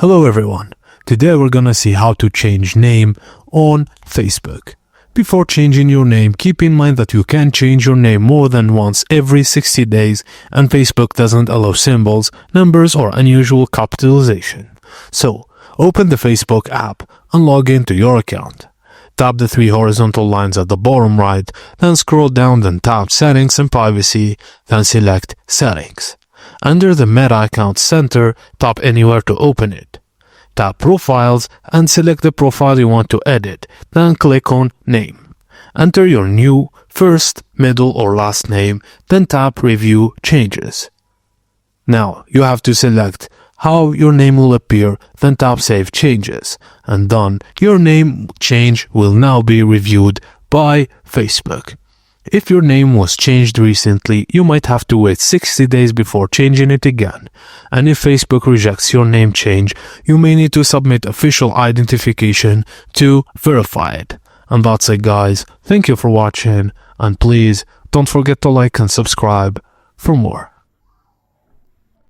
Hello everyone, today we're gonna see how to change name on Facebook. Before changing your name, keep in mind that you can change your name more than once every 60 days and Facebook doesn't allow symbols, numbers or unusual capitalization. So, open the Facebook app and log into your account. Tap the three horizontal lines at the bottom right, then scroll down, then tap Settings and Privacy, then select Settings. Under the Meta Account Center, tap anywhere to open it. Tap Profiles and select the profile you want to edit, then click on Name. Enter your new first, middle or last name, then tap Review Changes. Now you have to select how your name will appear, then tap Save Changes, and done. Your name change will now be reviewed by Facebook. If your name was changed recently, you might have to wait 60 days before changing it again. And if Facebook rejects your name change, you may need to submit official identification to verify it. And that's it, guys. Thank you for watching, and please don't forget to like and subscribe for more.